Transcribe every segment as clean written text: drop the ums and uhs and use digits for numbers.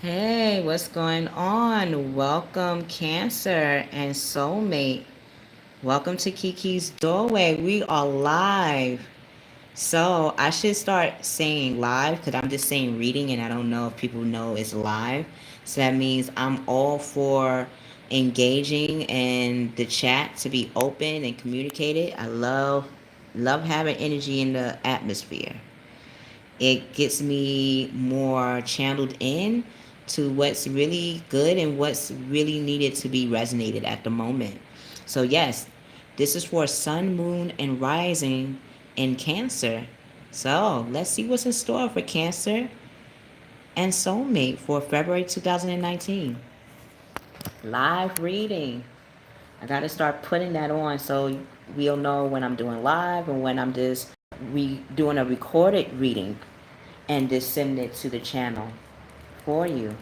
Hey, what's going on? Welcome, Cancer and Soulmate. Welcome to Kiki's Doorway. We are live. So I should start saying live because I'm just saying reading and I don't know if people know it's live. So that means I'm all for engaging and the chat to be open and communicated. I love having energy in the atmosphere. It gets me more channeled in to what's really good and what's really needed to be resonated at the moment. So yes, this is for sun, moon, and rising in Cancer. So let's see what's in store for Cancer and Soulmate for February 2019. Live reading. I got to start putting that on so we'll know when I'm doing live and when I'm just doing a recorded reading and just send it to the channel for you.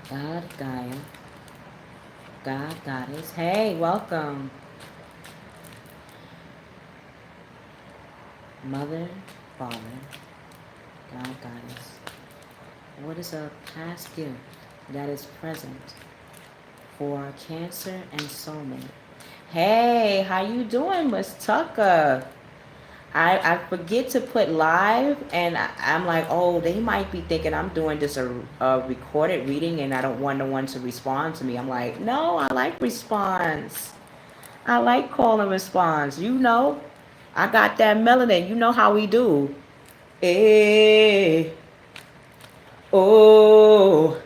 God, Gaia, God, Goddess. Hey, welcome. Mother, Father, God, Goddess. What is a past gift that is present for Cancer and Soulmate? Hey, how you doing, Miss Tucker? I forget to put live, and I'm like, oh, they might be thinking I'm doing just a recorded reading, and I don't want no one to respond to me. I'm like, no, I like response. I like call and response. You know, I got that melanin. You know how we do. Hey, oh,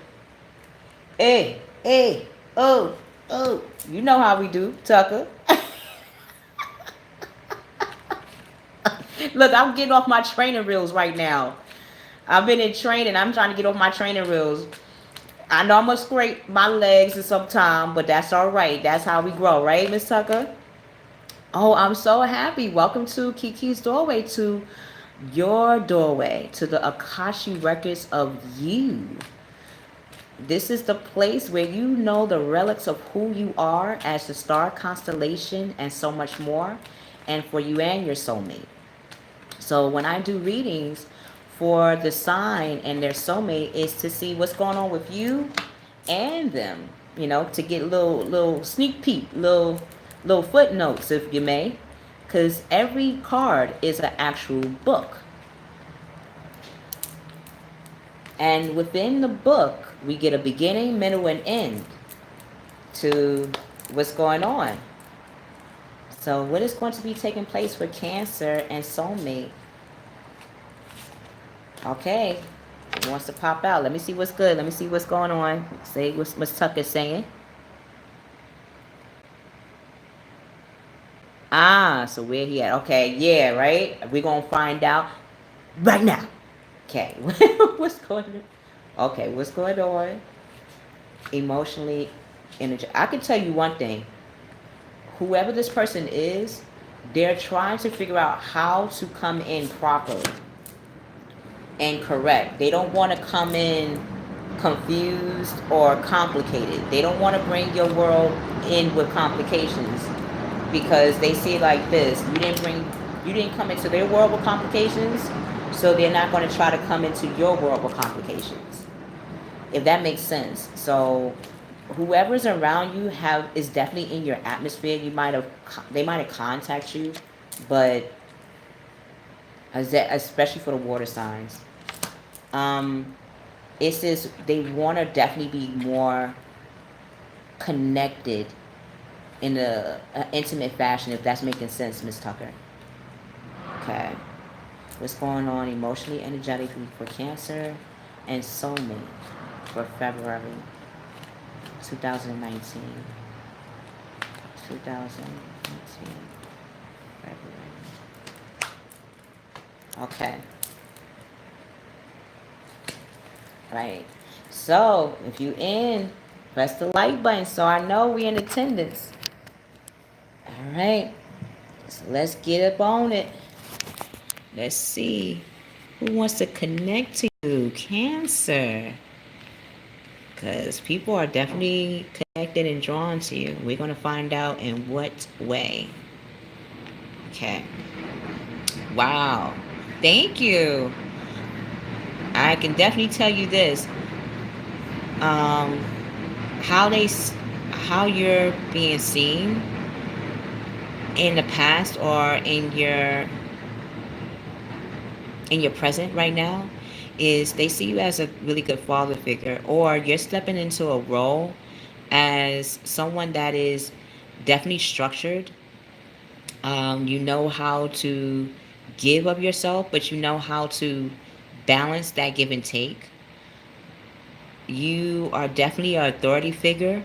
hey, hey, oh, oh. You know how we do, Tucker. Look, I'm getting off my training reels right now. I've been in training. I'm trying to get off my training reels. I know I'm gonna scrape my legs in some time, but that's all right. That's how we grow, right, Miss Tucker? Oh, I'm so happy. Welcome to Kiki's Doorway, to your doorway, to the Akashic Records of you. This is the place where you know the relics of who you are as the star constellation and so much more, and for you and your soulmate. So when I do readings for the sign and their soulmate is to see what's going on with you and them, you know, to get little sneak peek, little footnotes, if you may, because every card is an actual book. And within the book, we get a beginning, middle, and end to what's going on. So what is going to be taking place for Cancer and Soulmate? Okay, it wants to pop out. Let me see what's good. Let me see what's going on. Say what Miss Tucker's saying. Ah, so where he at? Okay, yeah, right? We're going to find out right now. Okay, what's going on? Okay, what's going on? Emotionally, energy. I can tell you one thing. Whoever this person is, they're trying to figure out how to come in properly and correct. They don't want to come in confused or complicated. They don't want to bring your world in with complications because they see it like this. You didn't come into their world with complications, so they're not going to try to come into your world with complications. If that makes sense. So whoever's around you is definitely in your atmosphere. They might have contacted you, but especially for the water signs. It says they want to definitely be more connected in a intimate fashion, if that's making sense, Miss Tucker. Okay. What's going on emotionally, energetically for Cancer and Soulmate for February 2019. 2019. February. Okay. Right. So, if you in, press the like button so I know we in attendance. All right. So let's get up on it. Let's see. Who wants to connect to you? Cancer. Because people are definitely connected and drawn to you. We're going to find out in what way. Okay. Wow. Thank you. I can definitely tell you this. Um, how how you're being seen in the past or in your present right now is they see you as a really good father figure, or you're stepping into a role as someone that is definitely structured. You know how to give of yourself, but you know how to balance that give and take. You are definitely an authority figure.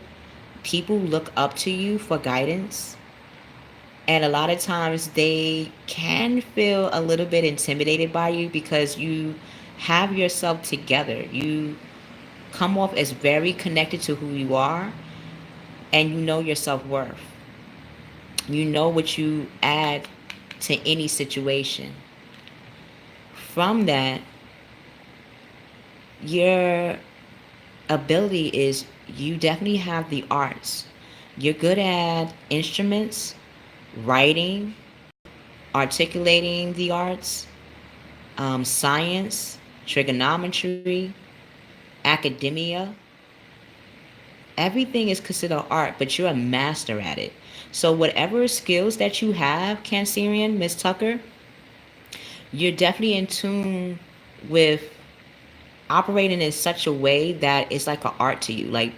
People look up to you for guidance. And a lot of times they can feel a little bit intimidated by you because you have yourself together. You come off as very connected to who you are, and you know your self worth. You know what you add to any situation. From that, your ability is you definitely have the arts. You're good at instruments, writing, articulating the arts, science, trigonometry, academia. Everything is considered art, but you're a master at it. So whatever skills that you have, Cancerian, Miss Tucker, you're definitely in tune with operating in such a way that it's like an art to you. Like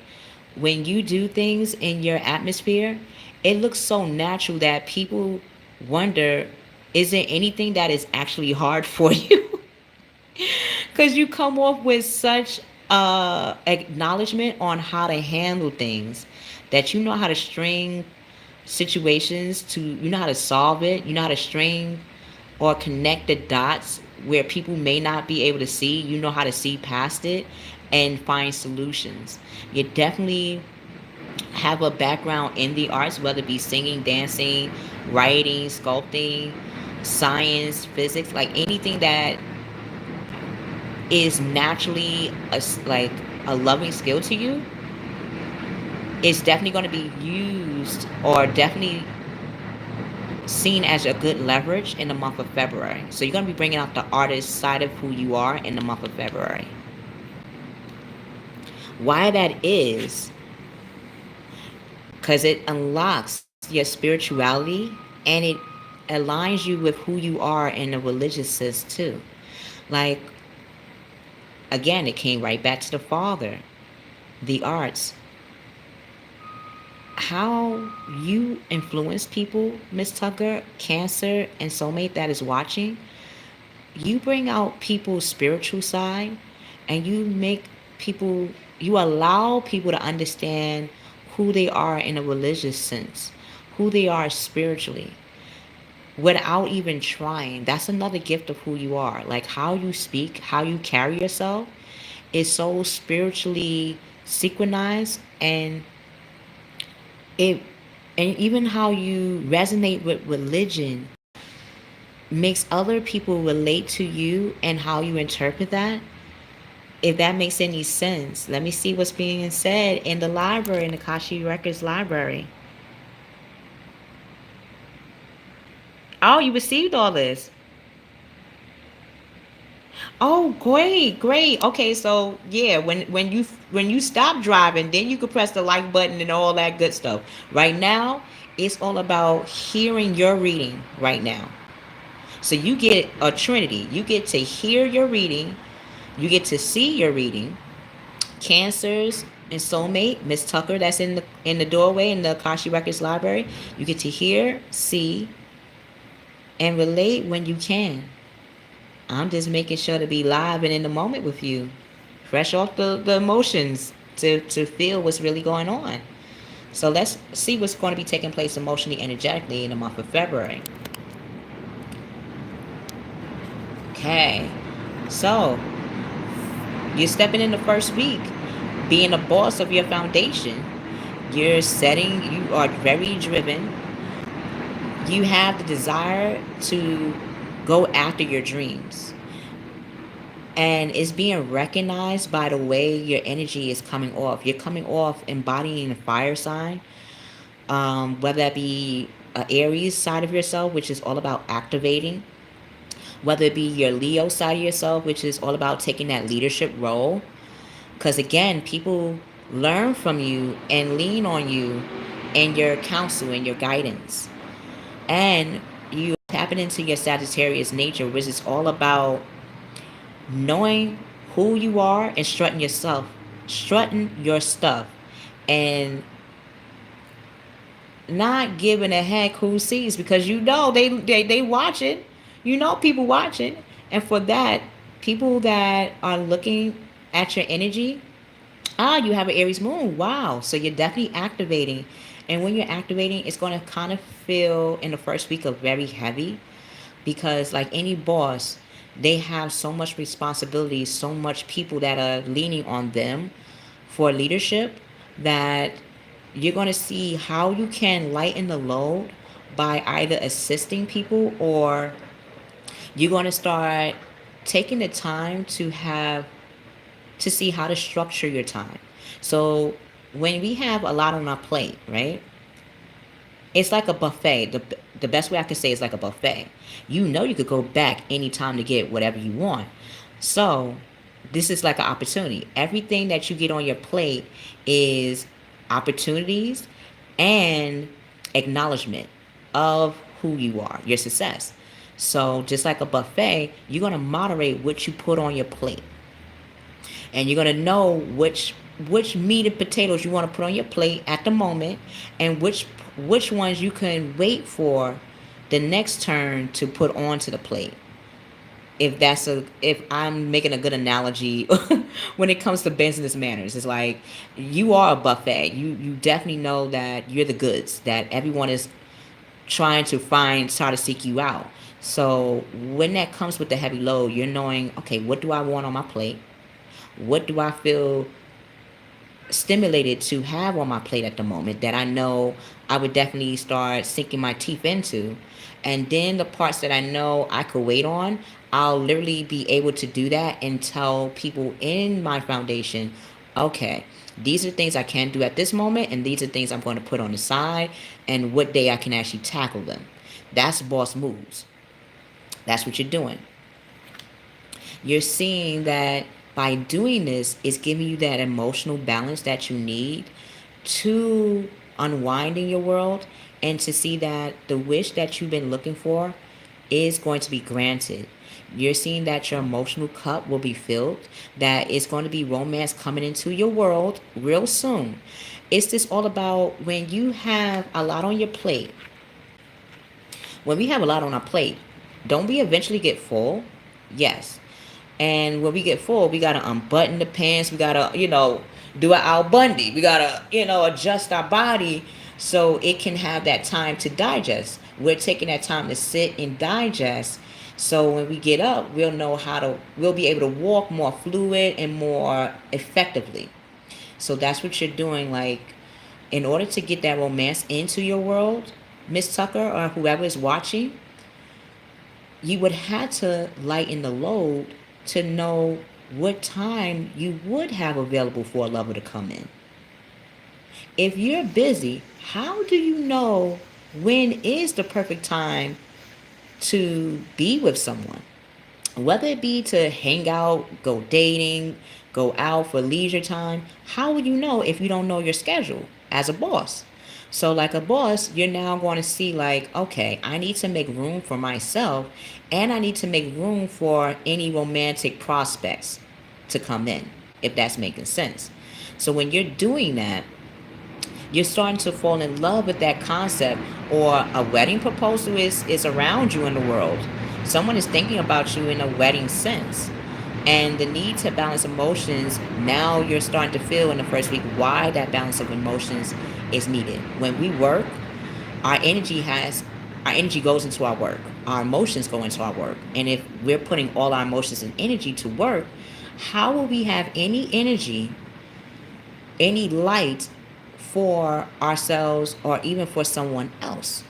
when you do things in your atmosphere, it looks so natural that people wonder, is there anything that is actually hard for you? Because you come off with such acknowledgement on how to handle things, that you know how to string situations to, you know how to solve it, you know how to string or connect the dots where people may not be able to see. You know how to see past it and find solutions. You definitely have a background in the arts, whether it be singing, dancing, writing, sculpting, science, physics, like anything that is naturally like a loving skill to you is definitely going to be used or definitely seen as a good leverage in the month of February. So you're going to be bringing out the artist side of who you are in the month of February. Why that is because it unlocks your spirituality and it aligns you with who you are in the religious sense too. Like, again, it came right back to the father, the arts. How you influence people, Miss Tucker, Cancer, and Soulmate that is watching, you bring out people's spiritual side and you make people, you allow people to understand who they are in a religious sense, who they are spiritually without even trying. That's another gift of who you are. Like how you speak, how you carry yourself is so spiritually synchronized, it and even how you resonate with religion makes other people relate to you and how you interpret that. If that makes any sense, let me see what's being said in the library, in the Akashic Records library. Oh, you received all this. Oh, great, great. Okay, so yeah, when you stop driving, then you can press the like button and all that good stuff. Right now, it's all about hearing your reading right now. So you get a trinity. You get to hear your reading, you get to see your reading. Cancers and Soulmate, Miss Tucker, that's in the doorway in the Akashic Records library. You get to hear, see, and relate when you can. I'm just making sure to be live and in the moment with you, fresh off the emotions to feel what's really going on. So let's see what's going to be taking place emotionally, energetically in the month of February. Okay, so you're stepping in the first week, being a boss of your foundation. You are very driven. You have the desire to go after your dreams. And it's being recognized by the way your energy is coming off. You're coming off embodying a fire sign, whether that be an Aries side of yourself, which is all about activating, whether it be your Leo side of yourself, which is all about taking that leadership role. Because again, people learn from you and lean on you and your counsel and your guidance. And you tapping into your Sagittarius nature, which is all about knowing who you are and strutting your stuff, and not giving a heck who sees, because you know they watching. You know people watching, and for that, people that are looking at your energy. Ah, you have an Aries moon. Wow. So you're definitely activating. And when you're activating, it's going to kind of feel in the first week of very heavy, because like any boss, they have so much responsibility, so much people that are leaning on them for leadership, that you're going to see how you can lighten the load by either assisting people, or you're going to start taking the time to see how to structure your time. So when we have a lot on our plate, right? It's like a buffet. The best way I can say is like a buffet. You know you could go back anytime to get whatever you want. So this is like an opportunity. Everything that you get on your plate is opportunities and acknowledgement of who you are, your success. So just like a buffet, you're going to moderate what you put on your plate, and you're gonna know which meat and potatoes you want to put on your plate at the moment, and which ones you can wait for the next turn to put onto the plate. If I'm making a good analogy, when it comes to business manners, it's like you are a buffet. You definitely know that you're the goods that everyone is try to seek you out. So when that comes with the heavy load, you're knowing, okay, what do I want on my plate? What do I feel stimulated to have on my plate at the moment that I know I would definitely start sinking my teeth into? And then the parts that I know I could wait on, I'll literally be able to do that and tell people in my foundation, okay, these are things I can do at this moment, and these are things I'm going to put on the side, and what day I can actually tackle them. That's boss moves. That's what you're doing. You're seeing that by doing this, it's giving you that emotional balance that you need to unwind in your world, and to see that the wish that you've been looking for is going to be granted. You're seeing that your emotional cup will be filled, that it's going to be romance coming into your world real soon. It's just all about when you have a lot on your plate. When we have a lot on our plate, don't we eventually get full? Yes. And when we get full, we gotta unbutton the pants. We gotta, do an Al Bundy. We gotta, adjust our body so it can have that time to digest. We're taking that time to sit and digest. So when we get up, we'll be able to walk more fluid and more effectively. So that's what you're doing. Like, in order to get that romance into your world, Miss Tucker or whoever is watching, you would have to lighten the load to know what time you would have available for a lover to come in. If you're busy, how do you know when is the perfect time to be with someone? Whether it be to hang out, go dating, go out for leisure time, how would you know if you don't know your schedule as a boss? So like a boss, you're now going to see like, okay, I need to make room for myself, and I need to make room for any romantic prospects to come in, if that's making sense. So when you're doing that, you're starting to fall in love with that concept, or a wedding proposal is around you in the world. Someone is thinking about you in a wedding sense. And the need to balance emotions, now you're starting to feel in the first week why that balance of emotions is needed. When we work, our energy goes into our work. Our emotions go into our work. And if we're putting all our emotions and energy to work, how will we have any energy, any light for ourselves or even for someone else?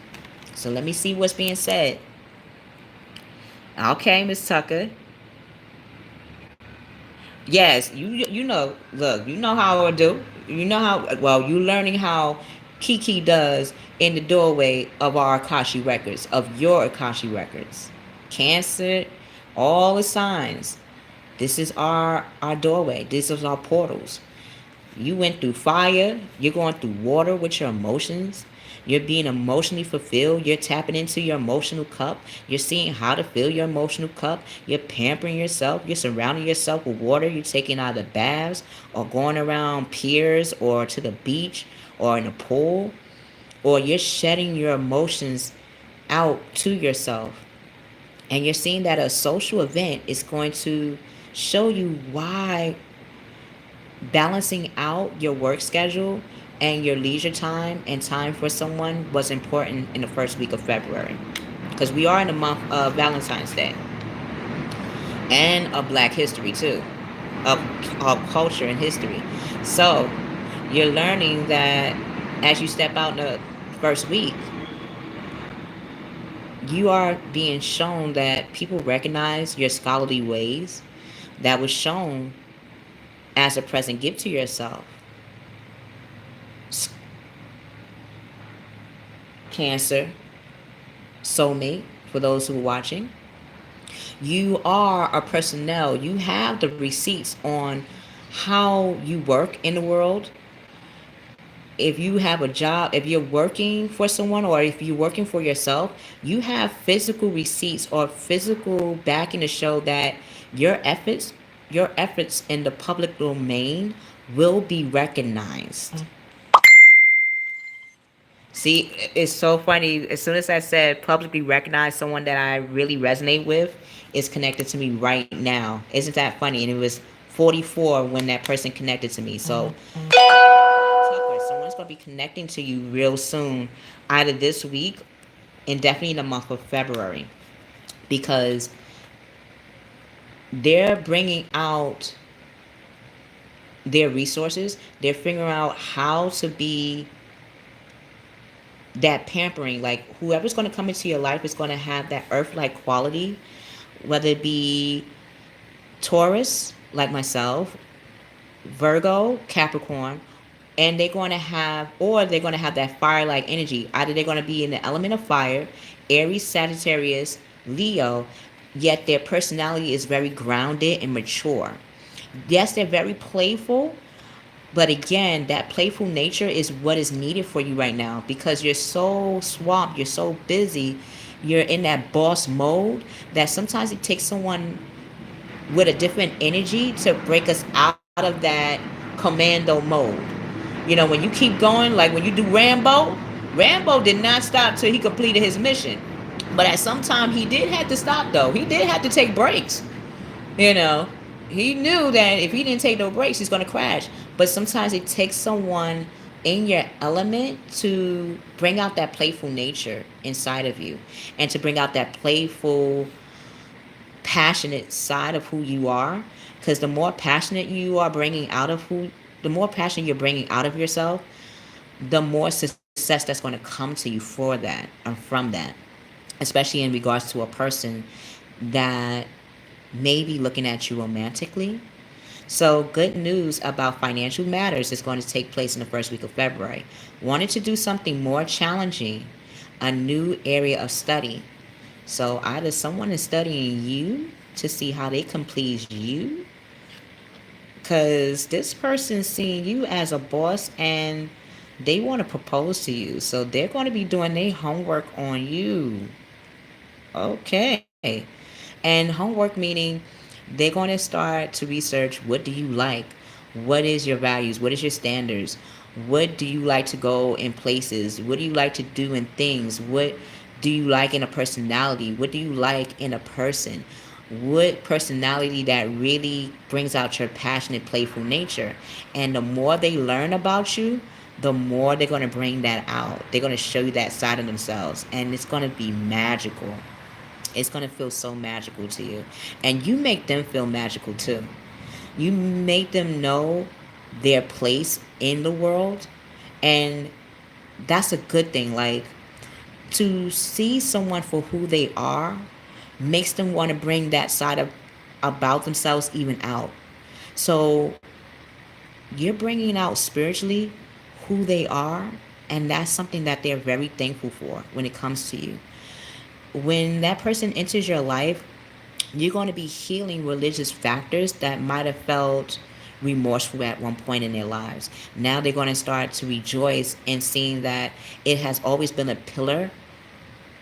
So let me see what's being said. Okay, Miss Tucker. Yes, you know. Look, you know how I do. You know how well you learning how Kiki does in the doorway of our Akashi records, of your Akashi records. Cancer, All the signs. This is our doorway. This is our portals. You went through fire. You're going through water with your emotions. You're being emotionally fulfilled. You're tapping into your emotional cup. You're seeing how to fill your emotional cup. You're pampering yourself. You're surrounding yourself with water. You're taking out the baths or going around piers or to the beach or in a pool. Or you're shedding your emotions out to yourself. And you're seeing that a social event is going to show you why balancing out your work schedule and your leisure time and time for someone was important in the first week of February. Because we are in the month of Valentine's Day and of Black history too, of, of culture and history. So you're learning that as you step out in the first week, you are being shown that people recognize your scholarly ways that was shown as a present gift to yourself. Cancer, soulmate, for those who are watching. You are a personnel. You have the receipts on how you work in the world. If you have a job, if you're working for someone or if you're working for yourself, you have physical receipts or physical backing to show that your efforts, your efforts in the public domain will be recognized. See, it's so funny. As soon as I said publicly recognize someone that I really resonate with is connected to me right now. Isn't that funny? And it was 44 when that person connected to me. So, Tucker, someone's going to be connecting to you real soon, either this week and definitely in the month of February, because they're bringing out their resources. They're figuring out how to be that pampering. Like whoever's going to come into your life is going to have that earth-like quality, whether it be Taurus like myself, Virgo, Capricorn, and they're going to have, or they're going to have that fire-like energy. Either they're going to be in the element of fire, Aries, Sagittarius, Leo, yet their personality is very grounded and mature. Yes, they're very playful, but again, that playful nature is what is needed for you right now because you're so swamped, you're so busy, you're in that boss mode that sometimes it takes someone with a different energy to break us out of that commando mode. You know, when you keep going, like when you do Rambo, Rambo did not stop till he completed his mission. But at some time he did have to stop though. He did have to take breaks. You know, he knew that if he didn't take no breaks, he's going to crash. But sometimes it takes someone in your element to bring out that playful nature inside of you and to bring out that playful, passionate side of who you are. Because the more passionate you are bringing out of the more passion you're bringing out of yourself, the more success that's going to come to you for that and from that, especially in regards to a person that may be looking at you romantically. So, good news about financial matters is going to take place in the first week of February. Wanted to do something more challenging, a new area of study. So, either someone is studying you to see how they can please you, because this person's seeing you as a boss and they want to propose to you. So, they're going to be doing their homework on you. Okay. And homework meaning they're going to start to research what do you like? What is your values? What is your standards? What do you like to go in places? What do you like to do in things? What do you like in a personality? What do you like in a person? What personality that really brings out your passionate, playful nature? And the more they learn about you, the more they're going to bring that out. They're going to show you that side of themselves. And it's going to be magical. It's going to feel so magical to you. And you make them feel magical too. You make them know their place in the world. And that's a good thing. Like, to see someone for who they are makes them want to bring that side of about themselves even out. So you're bringing out spiritually who they are, and that's something that they're very thankful for when it comes to you. When that person enters your life, You're going to be healing religious factors that might have felt remorseful at one point in their lives. Now they're going to start to rejoice in seeing that it has always been a pillar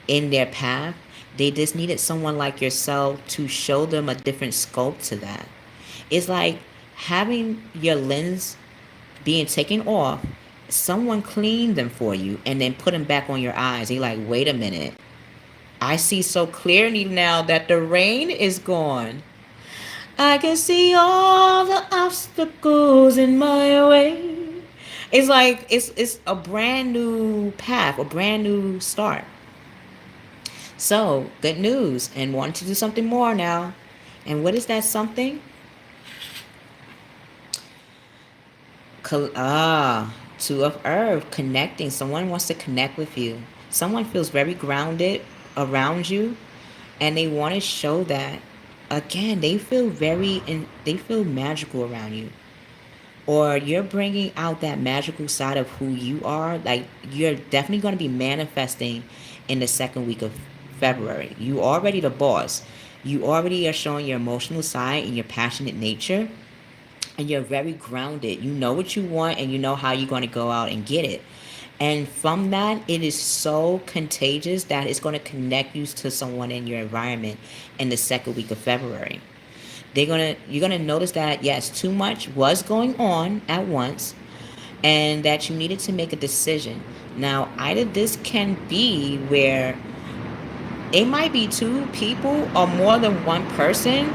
in their path. They just needed someone like yourself to show them a different scope to that. It's like having your lens being taken off, someone cleaned them for you and then put them back on your eyes. You're like, wait a minute. I see so clearly now that the rain is gone. I can see all the obstacles in my way. It's like it's a brand new path, a brand new start. So, good news, and want to do something more now. And what is that something? Two of Earth, connecting. Someone wants to connect with you. Someone feels very grounded around you, and they want to show that. Again, they feel magical around you, or you're bringing out that magical side of who you are. Like, you're definitely going to be manifesting in the second week of February. You already the boss. You already are showing your emotional side and your passionate nature, and you're very grounded. You know what you want, and you know how you're going to go out and get it. And from that, it is so contagious that it's going to connect you to someone in your environment in the second week of February. You're gonna notice that yes, too much was going on at once, and that you needed to make a decision. Now, either this can be where it might be two people or more than one person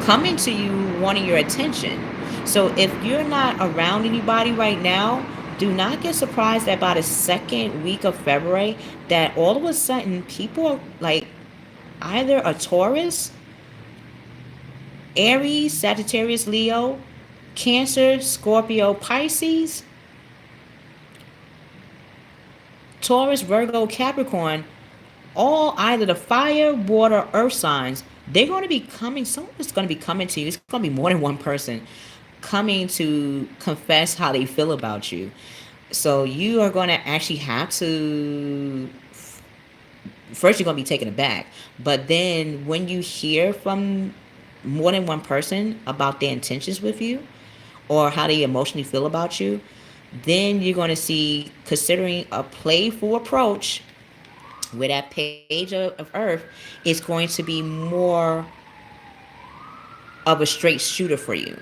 coming to you wanting your attention. So if you're not around anybody right now, do not get surprised that by the second week of February that all of a sudden people are like either a Taurus, Aries, Sagittarius, Leo, Cancer, Scorpio, Pisces, Taurus, Virgo, Capricorn, all either the fire, water, earth signs. They're going to be coming. Someone's going to be coming to you. It's going to be more than one person coming to confess how they feel about you. So you are going to actually have to, first you're going to be taken aback, but then when you hear from more than one person about their intentions with you or how they emotionally feel about you, then you're going to see, considering a playful approach where that page of Earth is going to be more of a straight shooter for you.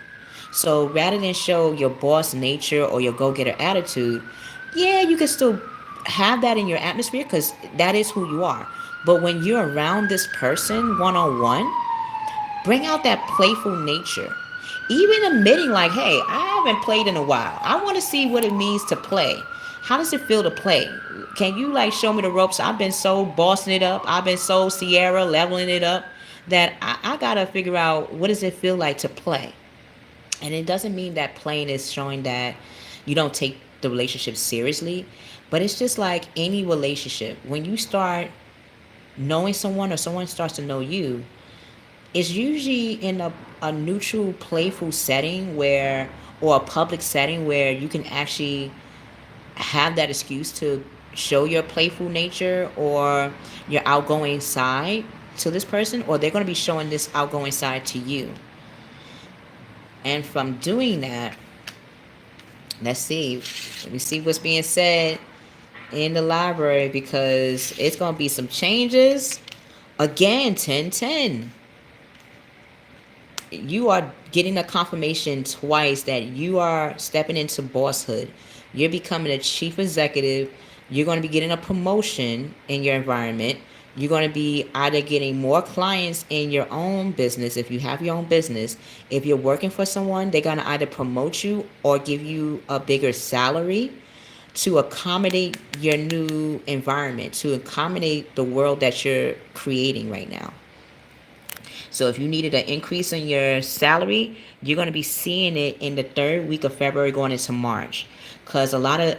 So rather than show your boss nature or your go-getter attitude, yeah, you can still have that in your atmosphere because that is who you are. But when you're around this person one-on-one, bring out that playful nature. Even admitting like, hey, I haven't played in a while. I want to see what it means to play. How does it feel to play? Can you like show me the ropes? I've been so bossing it up. I've been so Sierra leveling it up that I gotta figure out what does it feel like to play. And it doesn't mean that playing is showing that you don't take the relationship seriously, but it's just like any relationship. When you start knowing someone or someone starts to know you, it's usually in a neutral, playful setting where, or a public setting where you can actually have that excuse to show your playful nature or your outgoing side to this person, or they're going to be showing this outgoing side to you. And from doing that, let's see, let me see what's being said in the library because it's going to be some changes. Again, 1010. You are getting a confirmation twice that you are stepping into bosshood. You're becoming a chief executive. You're going to be getting a promotion in your environment. You're going to be either getting more clients in your own business if you have your own business. If you're working for someone, they're going to either promote you or give you a bigger salary to accommodate your new environment, to accommodate the world that you're creating right now. So if you needed an increase in your salary, you're going to be seeing it in the third week of February going into March. Because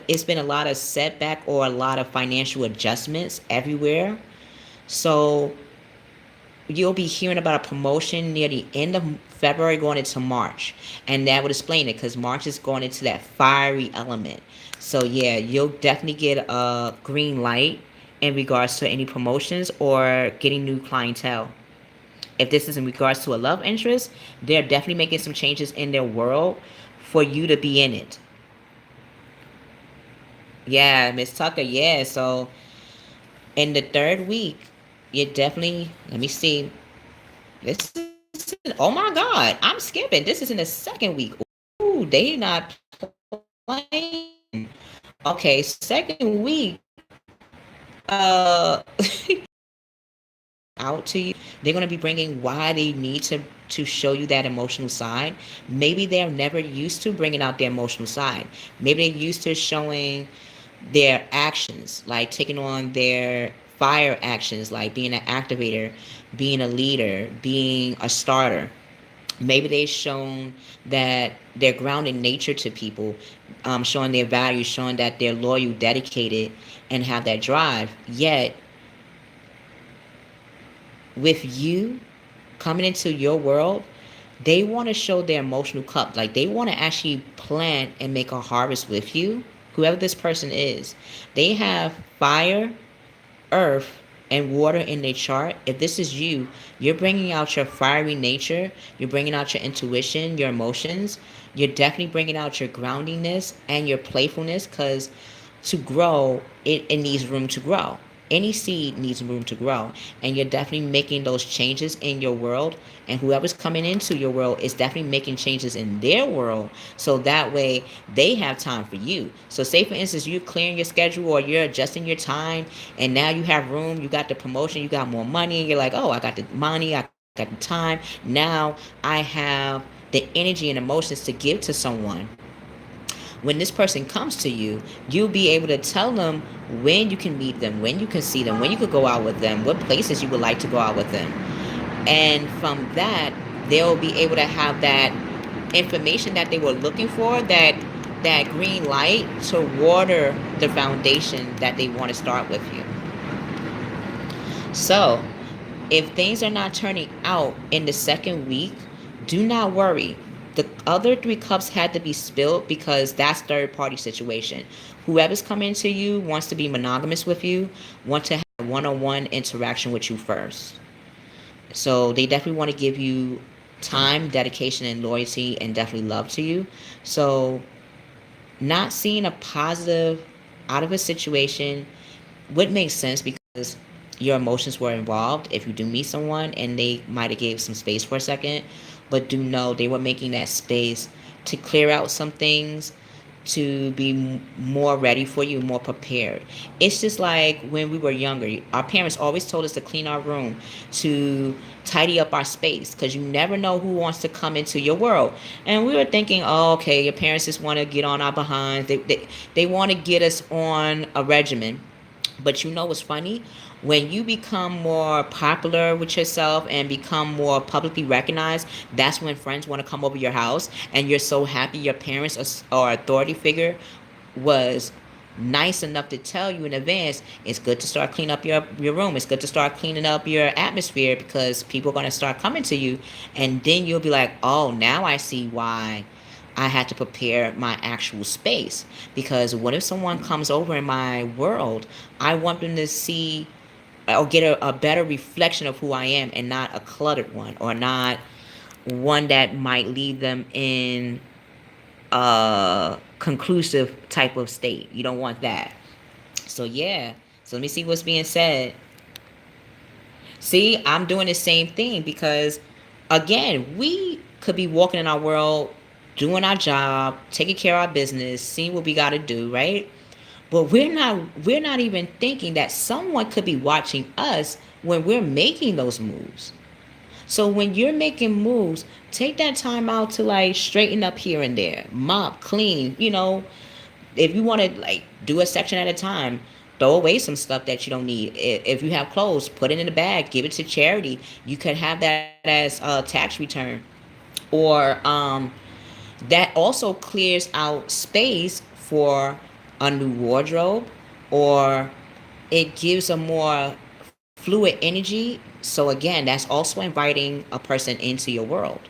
it's been a lot of setback or a lot of financial adjustments everywhere. So you'll be hearing about a promotion near the end of February going into March. And that would explain it because March is going into that fiery element. So yeah, you'll definitely get a green light in regards to any promotions or getting new clientele. If this is in regards to a love interest, they're definitely making some changes in their world for you to be in it. Yeah, Miss Tucker. Yeah. So in the third week, you definitely, let me see. This is, oh my God, I'm skipping. This is in the second week. Ooh, they not playing. Okay, second week, out to you. They're going to be bringing why they need to show you that emotional side. Maybe they're never used to bringing out their emotional side. Maybe they're used to showing their actions, like taking on their fire actions, like being an activator, being a leader, being a starter. Maybe they've shown that they're grounding nature to people, showing their values, showing that they're loyal, dedicated, and have that drive. Yet, with you coming into your world, they want to show their emotional cup. Like they want to actually plant and make a harvest with you, whoever this person is. They have fire, earth, and water in their chart. If this is you, you're bringing out your fiery nature, you're bringing out your intuition, your emotions, you're definitely bringing out your groundingness and your playfulness, because to grow, it needs room to grow. Any seed needs room to grow, and you're definitely making those changes in your world, and whoever's coming into your world is definitely making changes in their world, so that way they have time for you. So say for instance you're clearing your schedule or you're adjusting your time, and now you have room, you got the promotion, you got more money, and you're like, oh, I got the money, I got the time, now I have the energy and emotions to give to someone. When this person comes to you, you'll be able to tell them when you can meet them, when you can see them, when you could go out with them, what places you would like to go out with them. And from that, they'll be able to have that information that they were looking for, that green light to water the foundation that they want to start with you. So, if things are not turning out in the second week, do not worry. The other three cups had to be spilled because that's third party situation. Whoever's coming to you wants to be monogamous with you, want to have a one-on-one interaction with you first. So they definitely want to give you time, dedication, and loyalty, and definitely love to you. So not seeing a positive out of a situation would make sense because your emotions were involved if you do meet someone and they might have gave some space for a second, but do know they were making that space to clear out some things, to be more ready for you, more prepared. It's just like when we were younger, our parents always told us to clean our room, to tidy up our space, because you never know who wants to come into your world. And we were thinking, oh, okay, your parents just want to get on our behinds. They want to get us on a regimen. But you know what's funny? When you become more popular with yourself and become more publicly recognized, that's when friends want to come over your house, and you're so happy your parents or authority figure was nice enough to tell you in advance, it's good to start cleaning up your room. It's good to start cleaning up your atmosphere because people are going to start coming to you. And then you'll be like, oh, now I see why I had to prepare my actual space. Because what if someone comes over in my world? I want them to see or get a better reflection of who I am, and not a cluttered one, or not one that might leave them in a conclusive type of state. You don't want that. So yeah. So let me see what's being said. See, I'm doing the same thing because, again, we could be walking in our world, doing our job, taking care of our business, seeing what we got to do, right? But we're not even thinking that someone could be watching us when we're making those moves. So when you're making moves, take that time out to like straighten up here and there, mop, clean, if you want to like do a section at a time, throw away some stuff that you don't need. If you have clothes, put it in a bag, give it to charity. You could have that as a tax return. Or that also clears out space for a new wardrobe, or it gives a more fluid energy. So again, that's also inviting a person into your world.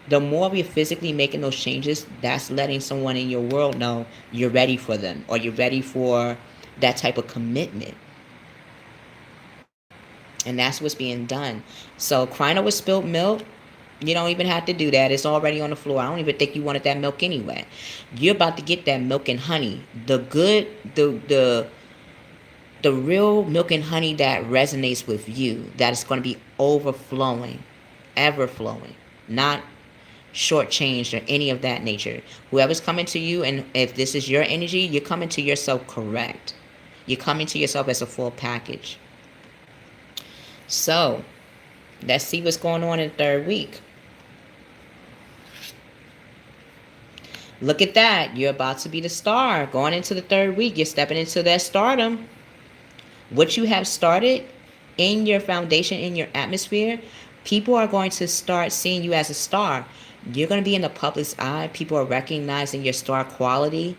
The more we're physically making those changes, that's letting someone in your world know you're ready for them, or you're ready for that type of commitment. And that's what's being done. So crying over spilled milk, you don't even have to do that. It's already on the floor. I don't even think you wanted that milk anyway. You're about to get that milk and honey. The good, the real milk and honey that resonates with you, that is going to be overflowing, ever flowing, not shortchanged or any of that nature. Whoever's coming to you, and if this is your energy, you're coming to yourself correct. You're coming to yourself as a full package. So let's see what's going on in the third week. Look at that. You're about to be the star. Going into the third week, you're stepping into that stardom. What you have started in your foundation, in your atmosphere, people are going to start seeing you as a star. You're going to be in the public's eye. People are recognizing your star quality.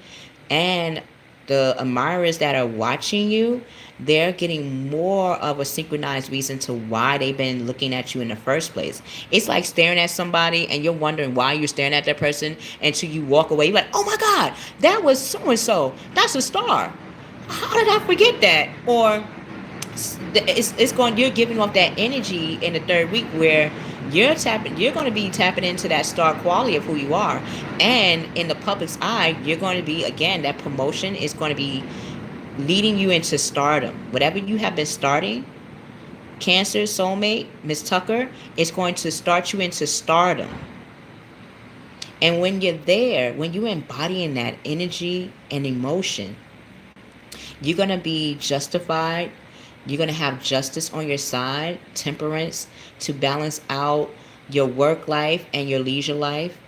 And the admirers that are watching you, they're getting more of a synchronized reason to why they've been looking at you in the first place. It's like staring at somebody and you're wondering why you're staring at that person until you walk away. You're like, oh my God, that was so-and-so. That's a star. How did I forget that? Or it's going, you're giving off that energy in the third week where you're going to be tapping into that star quality of who you are. And in the public's eye, you're going to be, again, that promotion is going to be leading you into stardom. Whatever you have been starting, Cancer Soulmate, Miss Tucker, is going to start you into stardom. And when you're there, when you're embodying that energy and emotion, you're going to be justified. You're going to have justice on your side, temperance, to balance out your work life and your leisure life,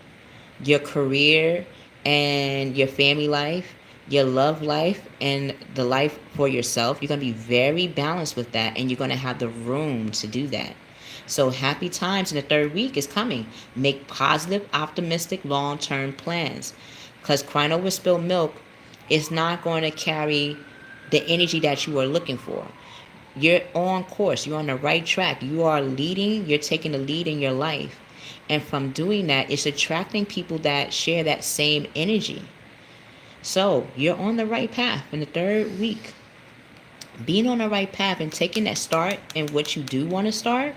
your career and your family life, your love life and the life for yourself. You're going to be very balanced with that, and you're going to have the room to do that. So happy times in the third week is coming. Make positive, optimistic, long-term plans, because crying over spilled milk is not going to carry the energy that you are looking for. You're on course. You're on the right track. You are leading. You're taking the lead in your life. And from doing that, it's attracting people that share that same energy. So you're on the right path in the third week. Being on the right path and taking that start in what you do want to start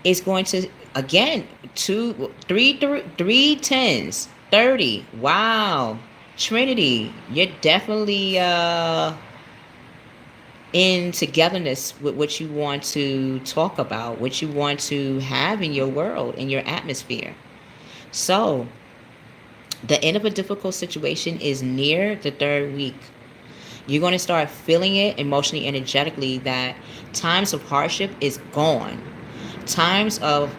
is going to, again, three tens, 30. Wow. Trinity, you're definitely in togetherness with what you want to talk about, what you want to have in your world, in your atmosphere. So the end of a difficult situation is near the third week. You're going to start feeling it emotionally, energetically, that times of hardship is gone. Times of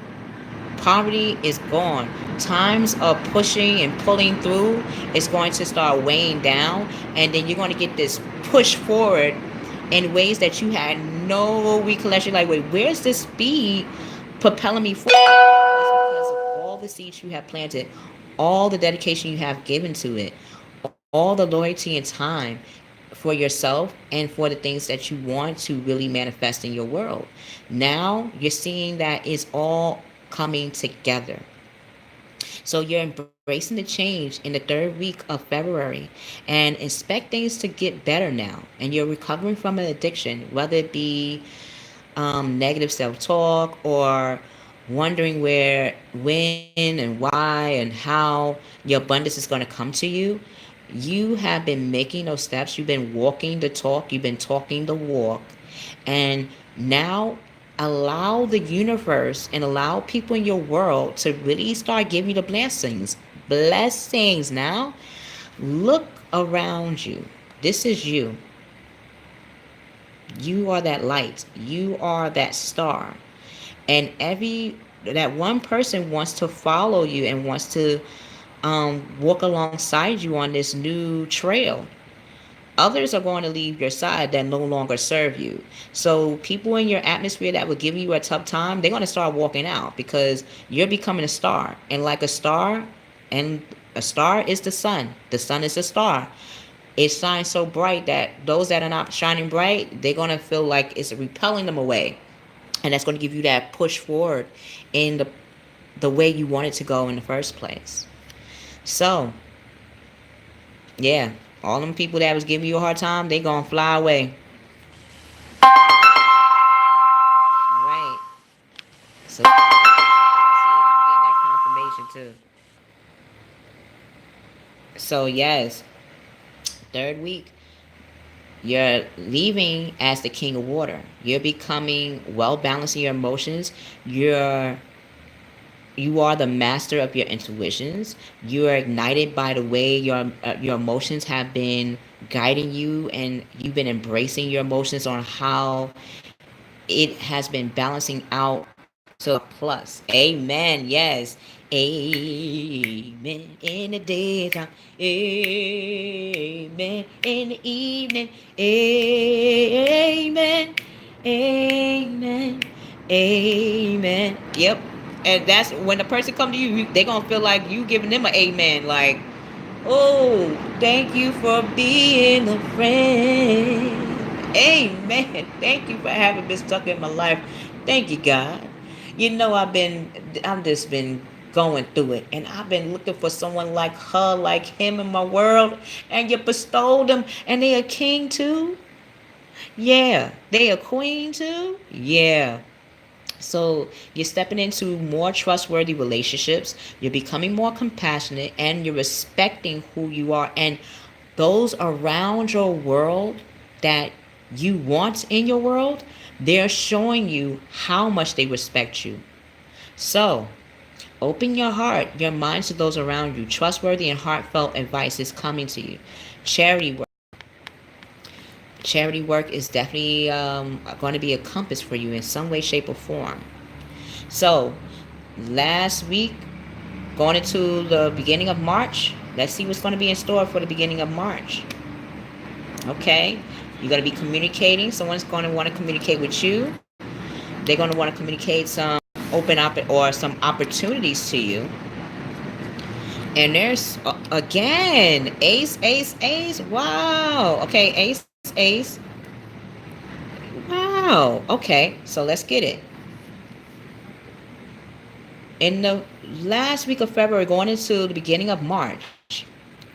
poverty is gone. Times of pushing and pulling through is going to start weighing down. And then you're going to get this push forward in ways that you had no recollection. Like, wait, where's this speed propelling me forward? It's because of all the seeds you have planted, all the dedication you have given to it, all the loyalty and time for yourself and for the things that you want to really manifest in your world. Now you're seeing that it's all coming together. So you're embracing the change in the third week of February, and expect things to get better now. And you're recovering from an addiction, whether it be negative self-talk or wondering when and why and how your abundance is going to come to you. You have been making those steps. You've been walking the talk. You've been talking the walk. And now allow the universe and allow people in your world to really start giving you the blessings. Blessings now. Look around you. This is you. You are that light. You are that star. And that one person wants to follow you and wants to walk alongside you on this new trail. Others are going to leave your side that no longer serve you. So people in your atmosphere that would give you a tough time, they're going to start walking out because you're becoming a star. And like a star, and a star is the sun. The sun is a star. It shines so bright that those that are not shining bright, they're going to feel like it's repelling them away. And that's going to give you that push forward in the way you want it to go in the first place. So, yeah, all them people that was giving you a hard time, they gonna fly away. So, see, I'm getting that confirmation too. So, yes, third week, you're leaving as the king of water. You're becoming well balanced in your emotions. You're you are the master of your intuitions. You are ignited by the way your emotions have been guiding you, and you've been embracing your emotions on how it has been balancing out to a plus. Amen. Yes. Amen. In the daytime. Amen. In the evening. Amen. Amen. Amen. Yep. And that's when the person come to you, they gonna feel like you giving them an amen. Like, oh, thank you for being a friend. Amen. Thank you for having been stuck in my life. Thank you, God. You know, I've just been going through it, and I've been looking for someone like her, like him in my world, and you bestowed them, and they a king too. Yeah, they a queen too. Yeah. So you're stepping into more trustworthy relationships. You're becoming more compassionate, and you're respecting who you are. And those around your world that you want in your world, they're showing you how much they respect you. So open your heart, your mind to those around you. Trustworthy and heartfelt advice is coming to you. Charity work. Charity work is definitely going to be a compass for you in some way, shape, or form. So, last week, going into the beginning of March, let's see what's going to be in store for the beginning of March. Okay? You're going to be communicating. Someone's going to want to communicate with you. They're going to want to communicate some or some opportunities to you. And there's, again, ace, ace, ace. Wow. Okay, ace, ace. Wow. Okay, so let's get it. In the last week of February, going into the beginning of March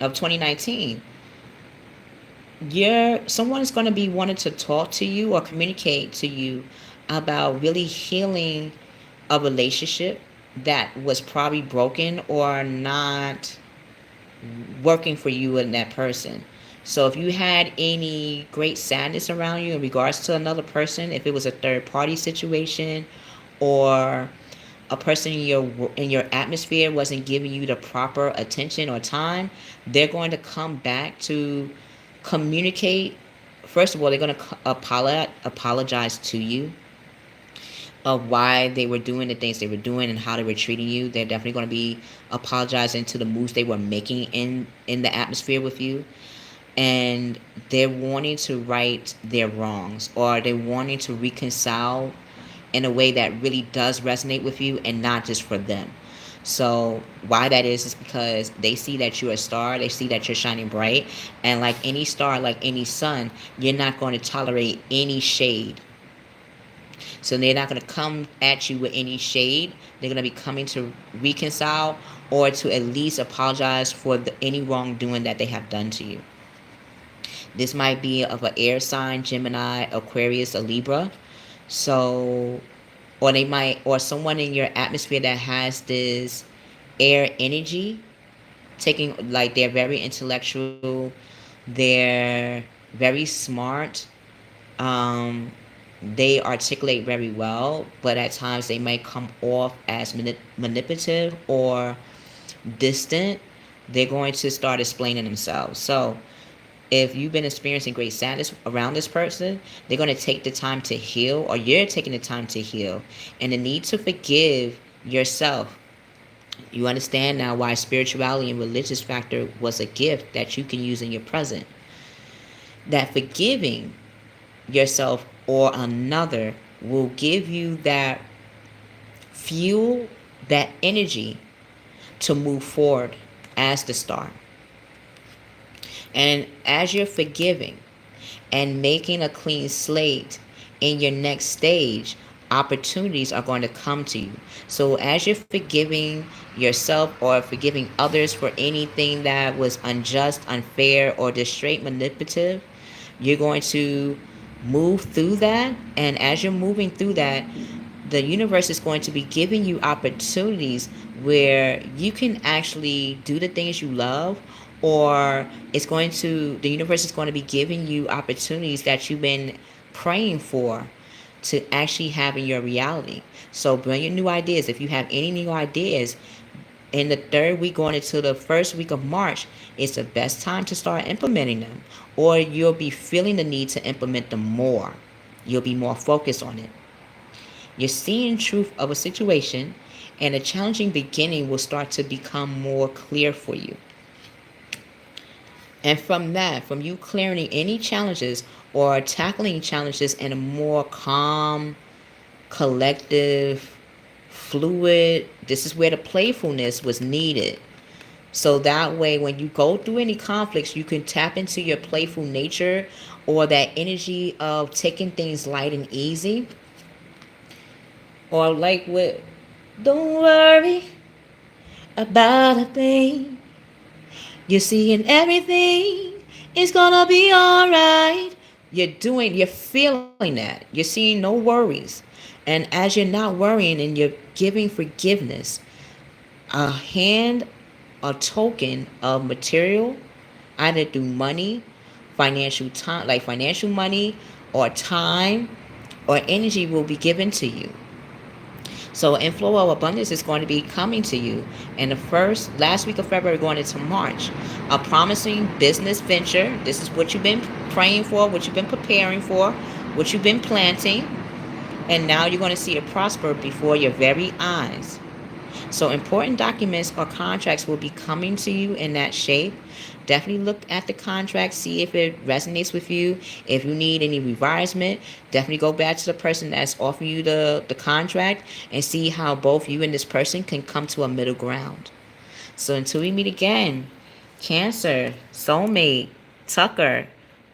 of 2019, someone is going to be wanting to talk to you or communicate to you about really healing a relationship that was probably broken or not working for you and that person. So if you had any great sadness around you in regards to another person, if it was a third party situation, or a person in your atmosphere wasn't giving you the proper attention or time, they're going to come back to communicate. First of all, they're going to apologize to you of why they were doing the things they were doing and how they were treating you. They're definitely going to be apologizing to the moves they were making in the atmosphere with you. And they're wanting to right their wrongs, or they're wanting to reconcile in a way that really does resonate with you and not just for them. So why that is because they see that you're a star, they see that you're shining bright, and like any star, like any sun, you're not going to tolerate any shade. So they're not going to come at you with any shade. They're going to be coming to reconcile or to at least apologize for any wrongdoing that they have done to you. This might be of an air sign, Gemini, Aquarius, or Libra. So, or someone in your atmosphere that has this air energy, taking, like, they're very intellectual, they're very smart, they articulate very well, but at times they might come off as manipulative or distant. They're going to start explaining themselves. So if you've been experiencing great sadness around this person, they're going to take the time to heal, or you're taking the time to heal. And the need to forgive yourself. You understand now why spirituality and religious factor was a gift that you can use in your present. That forgiving yourself or another will give you that fuel, that energy to move forward as the star. And as you're forgiving and making a clean slate in your next stage, opportunities are going to come to you. So as you're forgiving yourself or forgiving others for anything that was unjust, unfair, or just straight manipulative, you're going to move through that. And as you're moving through that, the universe is going to be giving you opportunities where you can actually do the things you love, or the universe is going to be giving you opportunities that you've been praying for to actually have in your reality. So bring your new ideas. If you have any new ideas in the third week going into the first week of March, it's the best time to start implementing them, or you'll be feeling the need to implement them more. You'll be more focused on it. You're seeing truth of a situation, and a challenging beginning will start to become more clear for you. And from that, from you clearing any challenges or tackling challenges in a more calm, collective, fluid, this is where the playfulness was needed. So that way, when you go through any conflicts, you can tap into your playful nature, or that energy of taking things light and easy. Or like with, don't worry about a thing. You're seeing everything is gonna be alright. You're feeling that. You're seeing no worries. And as you're not worrying and you're giving forgiveness, a hand, a token of material, either through money, financial time, like financial money, or time, or energy will be given to you. So inflow of abundance is going to be coming to you in the last week of February going into March. A promising business venture. This is what you've been praying for, what you've been preparing for, what you've been planting. And now you're going to see it prosper before your very eyes. So important documents or contracts will be coming to you in that shape. Definitely look at the contract, see if it resonates with you. If you need any revisement, definitely go back to the person that's offering you the contract and see how both you and this person can come to a middle ground. So until we meet again, Cancer, Soulmate, Tucker,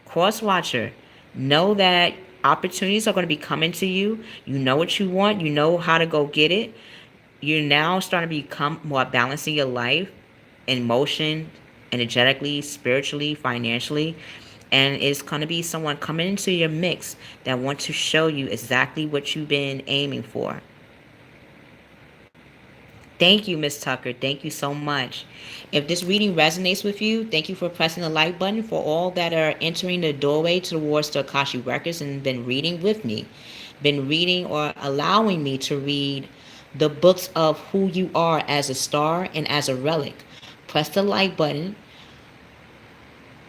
Crosswatcher, know that opportunities are going to be coming to you. You know what you want. You know how to go get it. You're now starting to become more balanced in your life, in motion, energetically, spiritually, financially. And it's going to be someone coming into your mix that wants to show you exactly what you've been aiming for. Thank you, Miss Tucker. Thank you so much. If this reading resonates with you, thank you for pressing the like button. For all that are entering the doorway towards the Akashic Records and been reading with me, been reading or allowing me to read the books of who you are as a star and as a relic, press the like button.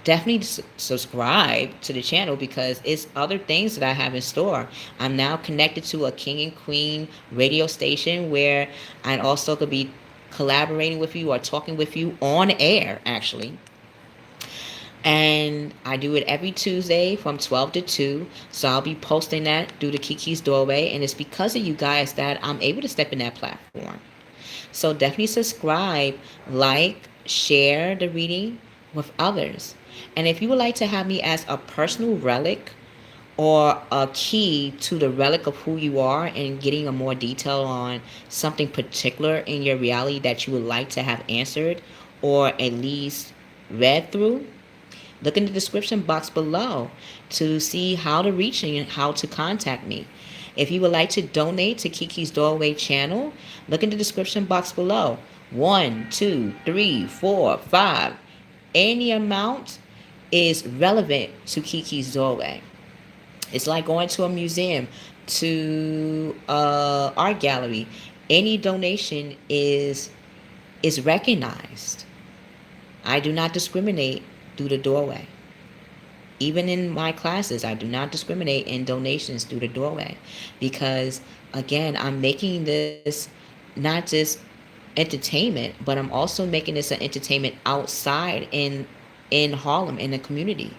Definitely subscribe to the channel because it's other things that I have in store. I'm now connected to a King and Queen radio station where I also could be collaborating with you or talking with you on air, actually. And I do it every Tuesday from 12 to 2. So I'll be posting that through the Keykeys Doorway. And it's because of you guys that I'm able to step in that platform. So definitely subscribe, like, share the reading with others. And if you would like to have me as a personal relic or a key to the relic of who you are and getting a more detail on something particular in your reality that you would like to have answered or at least read through, look in the description box below to see how to reach me and how to contact me. If you would like to donate to Kiki's Doorway channel, look in the description box below. 1, 2, 3, 4, 5. Any amount is relevant to Kiki's Doorway. It's like going to a museum, to an art gallery. Any donation is recognized. I do not discriminate through the doorway. Even in my classes, I do not discriminate in donations through the doorway because, again, I'm making this not just entertainment, but I'm also making this an entertainment outside in Harlem, in the community.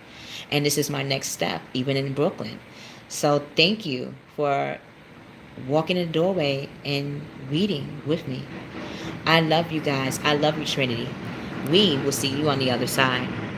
And this is my next step, even in Brooklyn. So thank you for walking in the doorway and reading with me. I love you guys. I love you, Trinity. We will see you on the other side.